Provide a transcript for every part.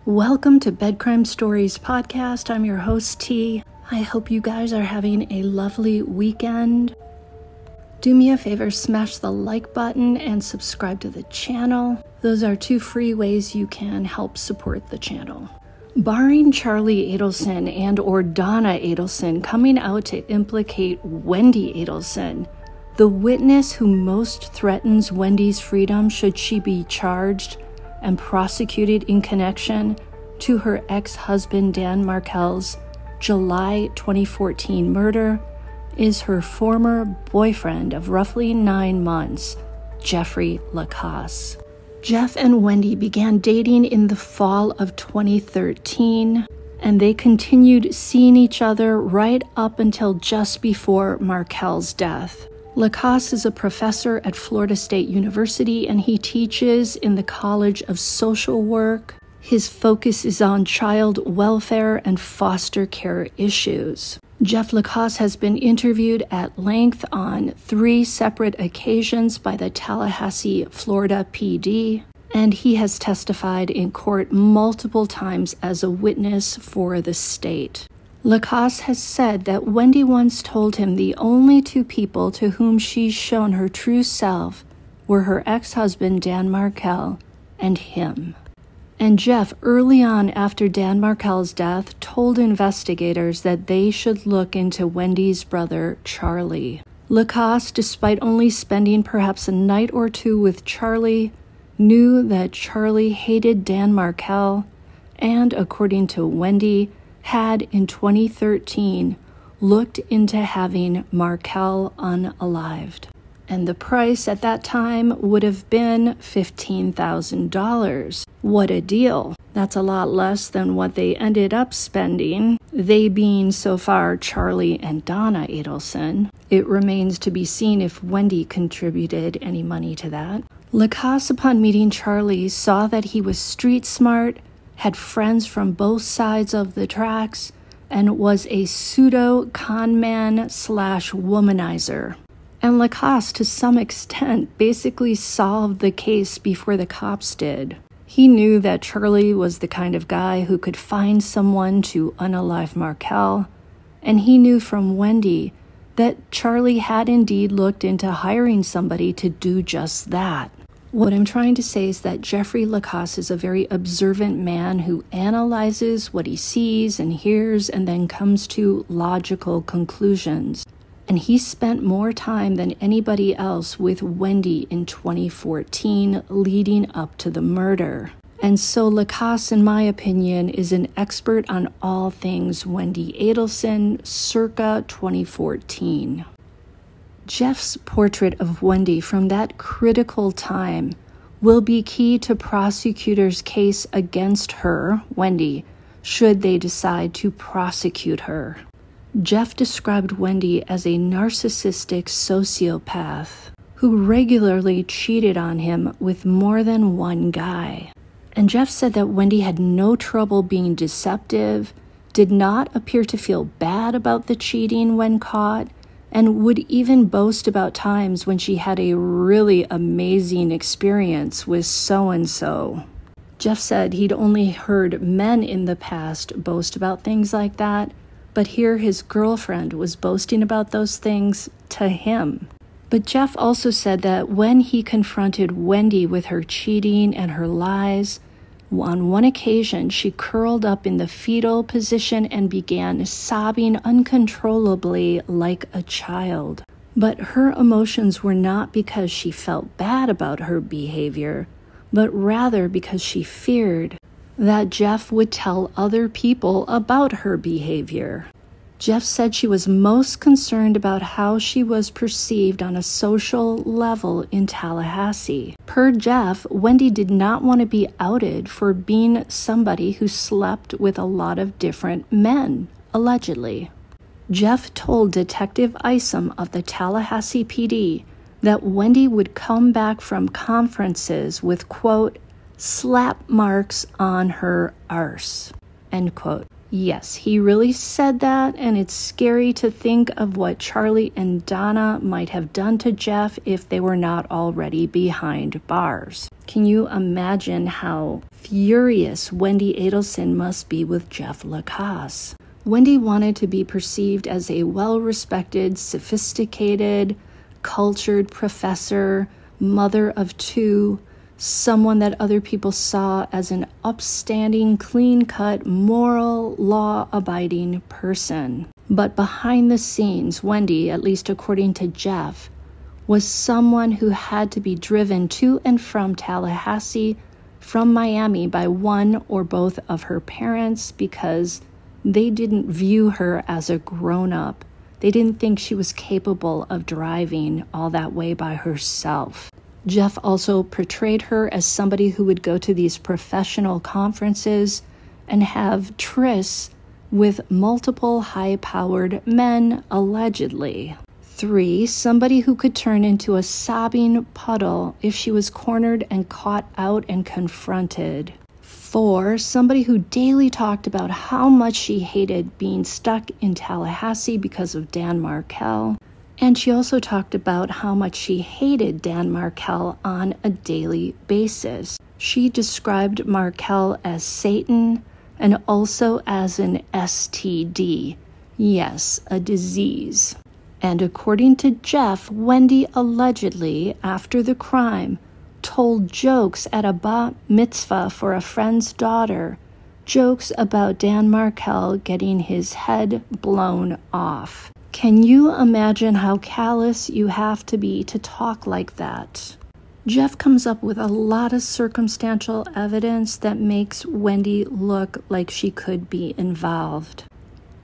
Welcome to Bed Crime Stories podcast. I'm your host, T. I hope you guys are having a lovely weekend. Do me a favor, smash the like button and subscribe to the channel. Those are two free ways you can help support the channel. Barring Charlie Adelson and or Donna Adelson coming out to implicate Wendi Adelson, the witness who most threatens Wendi's freedom should she be charged and prosecuted in connection to her ex-husband Dan Markel's July 2014 murder, is her former boyfriend of roughly 9 months, Jeffrey Lacasse. Jeff and Wendi began dating in the fall of 2013, and they continued seeing each other right up until just before Markel's death. Lacasse is a professor at Florida State University, and he teaches in the College of Social Work. His focus is on child welfare and foster care issues. Jeff Lacasse has been interviewed at length on 3 separate occasions by the Tallahassee, Florida PD, and he has testified in court multiple times as a witness for the state. Lacasse has said that Wendi once told him the only 2 people to whom she's shown her true self were her ex-husband Dan Markel and him. And Jeff, early on after Dan Markel's death, told investigators that they should look into Wendi's brother, Charlie. Lacasse, despite only spending perhaps a night or 2 with Charlie, knew that Charlie hated Dan Markel and, according to Wendi, had in 2013 looked into having Markel unalived. And the price at that time would have been $15,000. What a deal. That's a lot less than what they ended up spending, they being so far Charlie and Donna Adelson. It remains to be seen if Wendi contributed any money to that. Lacasse, upon meeting Charlie, saw that he was street smart, had friends from both sides of the tracks, and was a pseudo conman / womanizer. And Lacasse, to some extent, basically solved the case before the cops did. He knew that Charlie was the kind of guy who could find someone to unalive Markel, and he knew from Wendi that Charlie had indeed looked into hiring somebody to do just that. What I'm trying to say is that Jeffrey Lacasse is a very observant man who analyzes what he sees and hears and then comes to logical conclusions. And he spent more time than anybody else with Wendi in 2014 leading up to the murder. And so Lacasse, in my opinion, is an expert on all things Wendi Adelson circa 2014. Jeff's portrait of Wendi from that critical time will be key to prosecutors' case against her, Wendi, should they decide to prosecute her. Jeff described Wendi as a narcissistic sociopath who regularly cheated on him with more than one guy. And Jeff said that Wendi had no trouble being deceptive, did not appear to feel bad about the cheating when caught, and would even boast about times when she had a really amazing experience with so-and-so. Jeff said he'd only heard men in the past boast about things like that, but here his girlfriend was boasting about those things to him. But Jeff also said that when he confronted Wendi with her cheating and her lies, on one occasion she curled up in the fetal position and began sobbing uncontrollably like a child. But her emotions were not because she felt bad about her behavior, but rather because she feared that Jeff would tell other people about her behavior. Jeff said she was most concerned about how she was perceived on a social level in Tallahassee. Per Jeff, Wendi did not want to be outed for being somebody who slept with a lot of different men, allegedly. Jeff told Detective Isom of the Tallahassee PD that Wendi would come back from conferences with, quote, slap marks on her arse. end quote. Yes, he really said that, and it's scary to think of what Charlie and Donna might have done to Jeff if they were not already behind bars. Can you imagine how furious Wendi Adelson must be with Jeff Lacasse? Wendi wanted to be perceived as a well-respected, sophisticated, cultured professor, mother of two, someone that other people saw as an upstanding, clean-cut, moral, law-abiding person. But behind the scenes, Wendi, at least according to Jeff, was someone who had to be driven to and from Tallahassee from Miami by one or both of her parents because they didn't view her as a grown-up. They didn't think she was capable of driving all that way by herself. Jeff also portrayed her as somebody who would go to these professional conferences and have trysts with multiple high-powered men, allegedly. 3, somebody who could turn into a sobbing puddle if she was cornered and caught out and confronted. 4, somebody who daily talked about how much she hated being stuck in Tallahassee because of Dan Markel. And she also talked about how much she hated Dan Markel on a daily basis. She described Markel as Satan and also as an STD. Yes, a disease. And according to Jeff, Wendi allegedly, after the crime, told jokes at a bat mitzvah for a friend's daughter, jokes about Dan Markel getting his head blown off. Can you imagine how callous you have to be to talk like that? Jeff comes up with a lot of circumstantial evidence that makes Wendi look like she could be involved.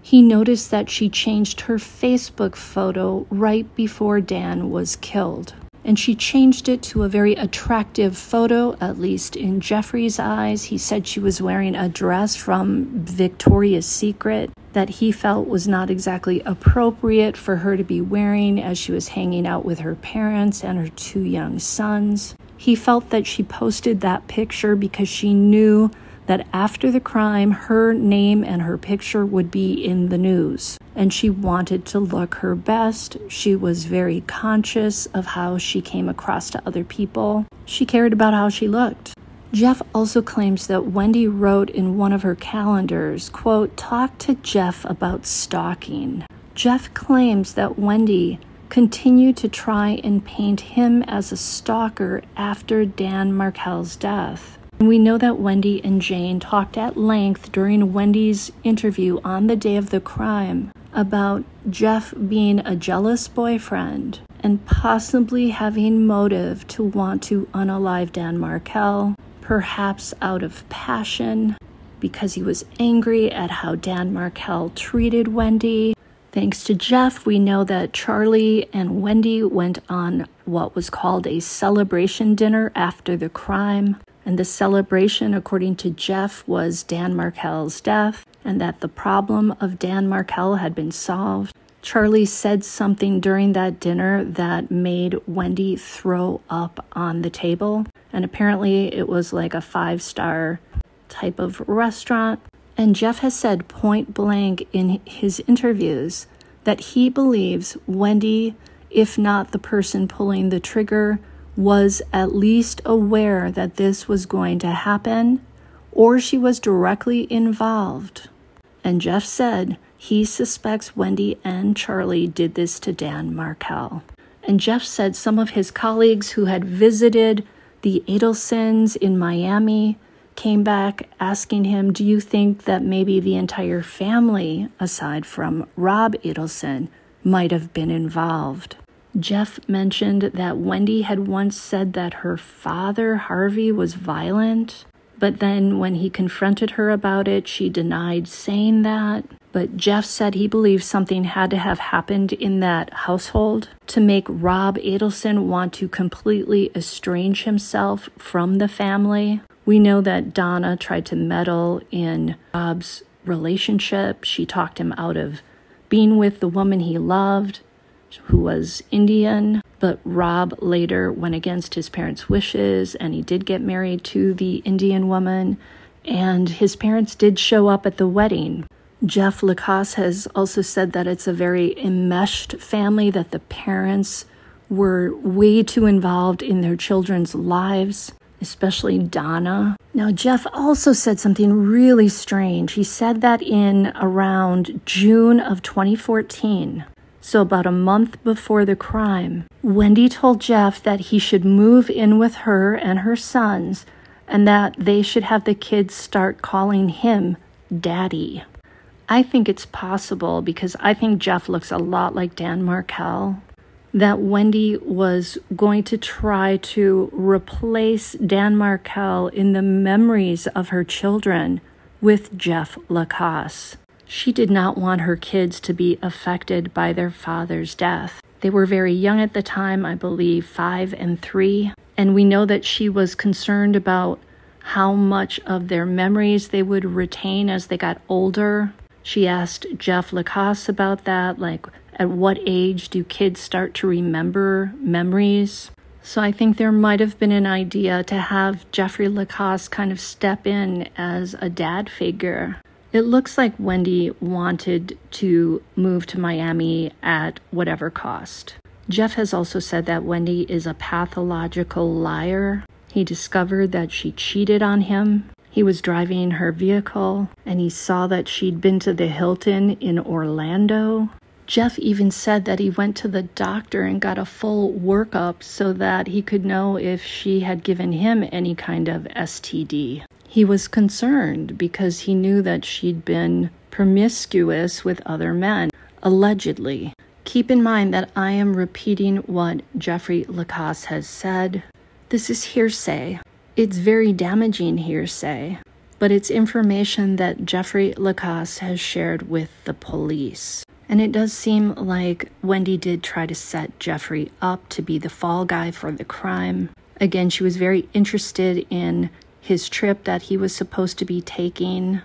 He noticed that she changed her Facebook photo right before Dan was killed. And she changed it to a very attractive photo, at least in Jeffrey's eyes. He said she was wearing a dress from Victoria's Secret that he felt was not exactly appropriate for her to be wearing as she was hanging out with her parents and her 2 young sons. He felt that she posted that picture because she knew that after the crime, her name and her picture would be in the news. And she wanted to look her best. She was very conscious of how she came across to other people. She cared about how she looked. Jeff also claims that Wendi wrote in one of her calendars, quote, "Talk to Jeff about stalking." Jeff claims that Wendi continued to try and paint him as a stalker after Dan Markel's death. And we know that Wendi and Jane talked at length during Wendi's interview on the day of the crime about Jeff being a jealous boyfriend and possibly having motive to want to unalive Dan Markel, perhaps out of passion because he was angry at how Dan Markel treated Wendi. Thanks to Jeff, we know that Charlie and Wendi went on what was called a celebration dinner after the crime. And the celebration, according to Jeff, was Dan Markel's death and that the problem of Dan Markel had been solved. Charlie said something during that dinner that made Wendi throw up on the table. And apparently it was like a 5-star type of restaurant. And Jeff has said point blank in his interviews that he believes Wendi, if not the person pulling the trigger, was at least aware that this was going to happen, or she was directly involved. And Jeff said he suspects Wendi and Charlie did this to Dan Markel. And Jeff said some of his colleagues who had visited the Adelsons in Miami came back asking him, do you think that maybe the entire family, aside from Rob Adelson, might have been involved? Jeff mentioned that Wendi had once said that her father, Harvey, was violent, but then when he confronted her about it, she denied saying that. But Jeff said he believes something had to have happened in that household to make Rob Adelson want to completely estrange himself from the family. We know that Donna tried to meddle in Rob's relationship. She talked him out of being with the woman he loved, who was Indian, but Rob later went against his parents' wishes and he did get married to the Indian woman. and his parents did show up at the wedding. Jeff Lacasse has also said that it's a very enmeshed family, that the parents were way too involved in their children's lives, especially Donna. Now, Jeff also said something really strange. He said that in around June of 2014, so about a month before the crime, Wendi told Jeff that he should move in with her and her sons, and that they should have the kids start calling him Daddy. I think it's possible, because I think Jeff looks a lot like Dan Markel, that Wendi was going to try to replace Dan Markel in the memories of her children with Jeff Lacasse. She did not want her kids to be affected by their father's death. They were very young at the time, I believe 5 and 3, and we know that she was concerned about how much of their memories they would retain as they got older. She asked Jeff Lacasse about that, like, at what age do kids start to remember memories? So I think there might have been an idea to have Jeffrey Lacasse kind of step in as a dad figure. It looks like Wendi wanted to move to Miami at whatever cost. Jeff has also said that Wendi is a pathological liar. He discovered that she cheated on him. He was driving her vehicle, and he saw that she'd been to the Hilton in Orlando. Jeff even said that he went to the doctor and got a full workup so that he could know if she had given him any kind of STD. He was concerned because he knew that she'd been promiscuous with other men, allegedly. Keep in mind that I am repeating what Jeffrey Lacasse has said. This is hearsay. It's very damaging hearsay, but it's information that Jeffrey Lacasse has shared with the police. And it does seem like Wendi did try to set Jeffrey up to be the fall guy for the crime. Again, she was very interested in his trip that he was supposed to be taking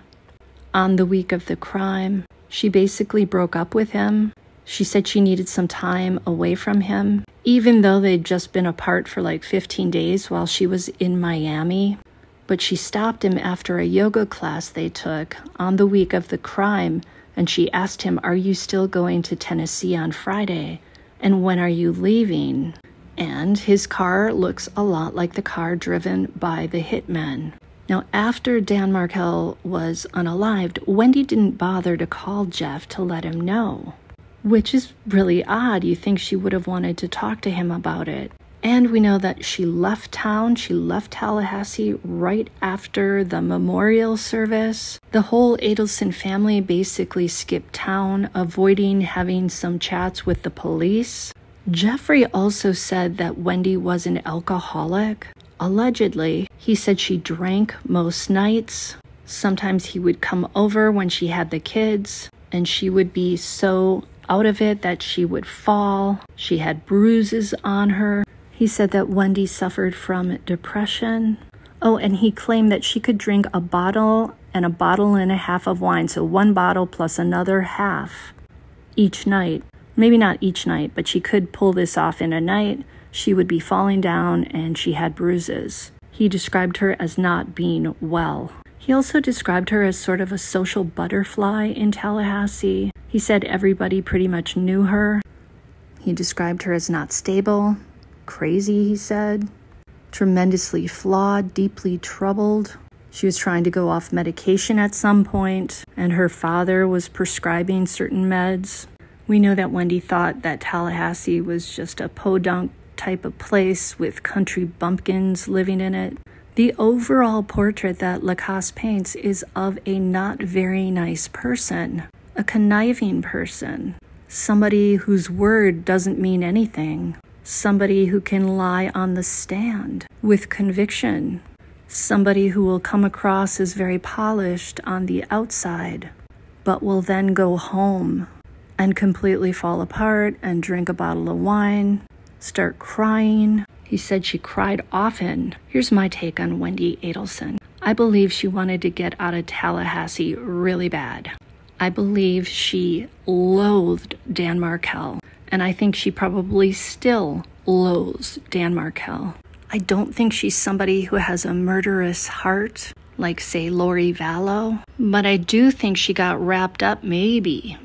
on the week of the crime. She basically broke up with him. She said she needed some time away from him, even though they'd just been apart for like 15 days while she was in Miami. But she stopped him after a yoga class they took on the week of the crime, and she asked him, "Are you still going to Tennessee on Friday? And when are you leaving?" And his car looks a lot like the car driven by the hitmen. Now, after Dan Markel was unalived, Wendi didn't bother to call Jeff to let him know, which is really odd. You think she would have wanted to talk to him about it. And we know that she left town. She left Tallahassee right after the memorial service. The whole Adelson family basically skipped town, avoiding having some chats with the police. Jeffrey also said that Wendi was an alcoholic. Allegedly, he said she drank most nights. Sometimes he would come over when she had the kids, and she would be so out of it that she would fall. She had bruises on her. He said that Wendi suffered from depression. Oh, and he claimed that she could drink a bottle and a bottle and a half of wine, so 1 bottle plus another half each night. Maybe not each night, but she could pull this off in a night. She would be falling down and she had bruises. He described her as not being well. He also described her as sort of a social butterfly in Tallahassee. He said everybody pretty much knew her. He described her as not stable, crazy, he said, tremendously flawed, deeply troubled. She was trying to go off medication at some point, and her father was prescribing certain meds. We know that Wendi thought that Tallahassee was just a podunk type of place with country bumpkins living in it. The overall portrait that Lacasse paints is of a not very nice person, a conniving person, somebody whose word doesn't mean anything, somebody who can lie on the stand with conviction, somebody who will come across as very polished on the outside, but will then go home and completely fall apart and drink a bottle of wine, start crying. He said she cried often. Here's my take on Wendi Adelson. I believe she wanted to get out of Tallahassee really bad. I believe she loathed Dan Markel, and I think she probably still loathes Dan Markel. I don't think she's somebody who has a murderous heart. like, say, Lori Vallow. But I do think she got wrapped up, maybe,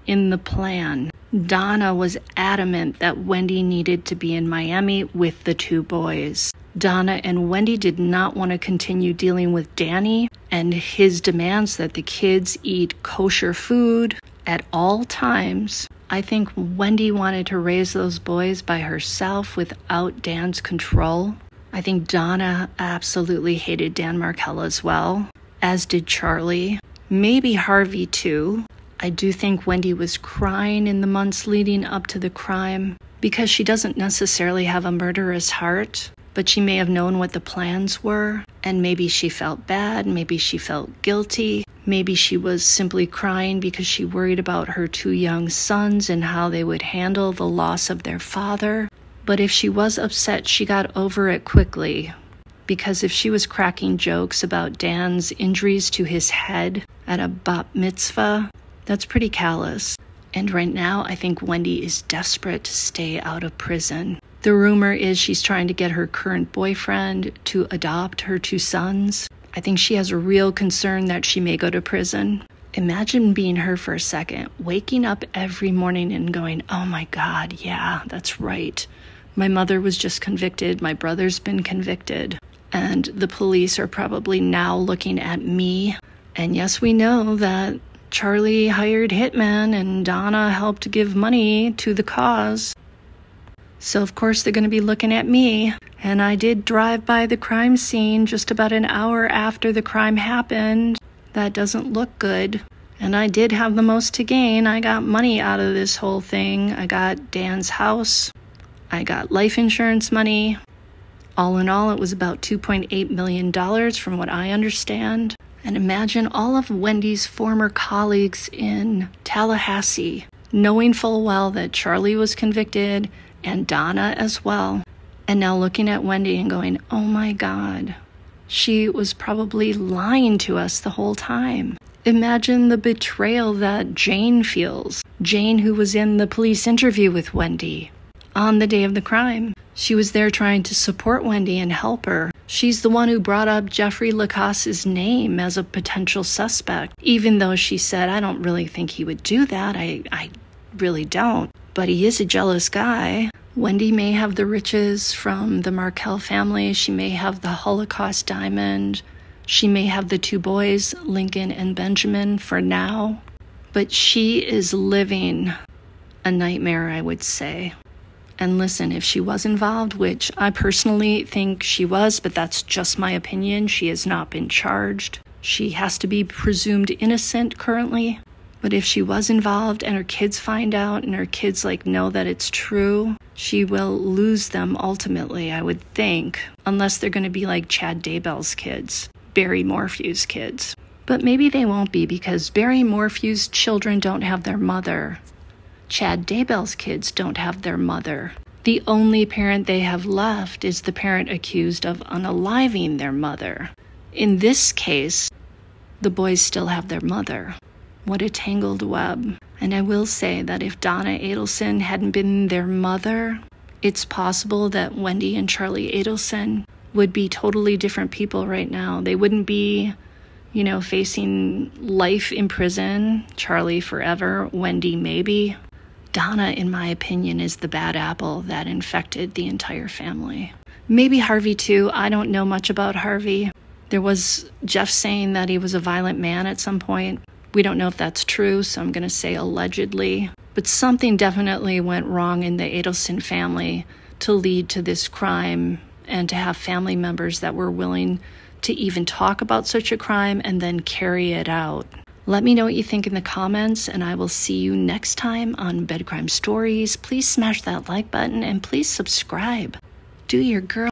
in the plan. Donna was adamant that Wendi needed to be in Miami with the two boys. Donna and Wendi did not want to continue dealing with Danny and his demands that the kids eat kosher food at all times. I think Wendi wanted to raise those boys by herself without Dan's control. I think Donna absolutely hated Dan Markel as well, as did Charlie. Maybe Harvey too. I do think Wendi was crying in the months leading up to the crime because she doesn't necessarily have a murderous heart, but she may have known what the plans were, and maybe she felt bad, maybe she felt guilty, maybe she was simply crying because she worried about her two young sons and how they would handle the loss of their father. But if she was upset, she got over it quickly, because if she was cracking jokes about Dan's injuries to his head at a bat mitzvah, that's pretty callous. And right now, I think Wendi is desperate to stay out of prison. The rumor is she's trying to get her current boyfriend to adopt her two sons. I think she has a real concern that she may go to prison. Imagine being her for a second, waking up every morning and going, oh my God, yeah, that's right. My mother was just convicted. My brother's been convicted. And the police are probably now looking at me. And yes, we know that Charlie hired hitmen and Donna helped give money to the cause. So of course they're going to be looking at me. And I did drive by the crime scene just about an hour after the crime happened. That doesn't look good. And I did have the most to gain. I got money out of this whole thing. I got Dan's house. I got life insurance money. All in all, it was about $2.8 million from what I understand. And imagine all of Wendi's former colleagues in Tallahassee, knowing full well that Charlie was convicted and Donna as well. And now looking at Wendi and going, oh my God, she was probably lying to us the whole time. Imagine the betrayal that Jane feels. Jane, who was in the police interview with Wendi on the day of the crime. She was there trying to support Wendi and help her. She's the one who brought up Jeffrey Lacasse's name as a potential suspect, even though she said, I don't really think he would do that. I really don't. But he is a jealous guy. Wendi may have the riches from the Markel family. She may have the Holocaust diamond. She may have the two boys, Lincoln and Benjamin, for now. But she is living a nightmare, I would say. And listen, if she was involved, which I personally think she was, but that's just my opinion, she has not been charged. She has to be presumed innocent currently. But if she was involved and her kids find out and her kids know that it's true, she will lose them ultimately, I would think, unless they're going to be like Chad Daybell's kids, Barry Morphew's kids. But maybe they won't be, because Barry Morphew's children don't have their mother. Chad Daybell's kids don't have their mother. The only parent they have left is the parent accused of unaliving their mother. In this case, the boys still have their mother. What a tangled web. And I will say that if Donna Adelson hadn't been their mother, it's possible that Wendi and Charlie Adelson would be totally different people right now. They wouldn't be, facing life in prison. Charlie forever, Wendi maybe. Donna, in my opinion, is the bad apple that infected the entire family. Maybe Harvey too. I don't know much about Harvey. There was Jeff saying that he was a violent man at some point. We don't know if that's true, so I'm going to say allegedly. But something definitely went wrong in the Adelson family to lead to this crime, and to have family members that were willing to even talk about such a crime and then carry it out. Let me know what you think in the comments, and I will see you next time on Bed Crime Stories. Please smash that like button and please subscribe. Do your girl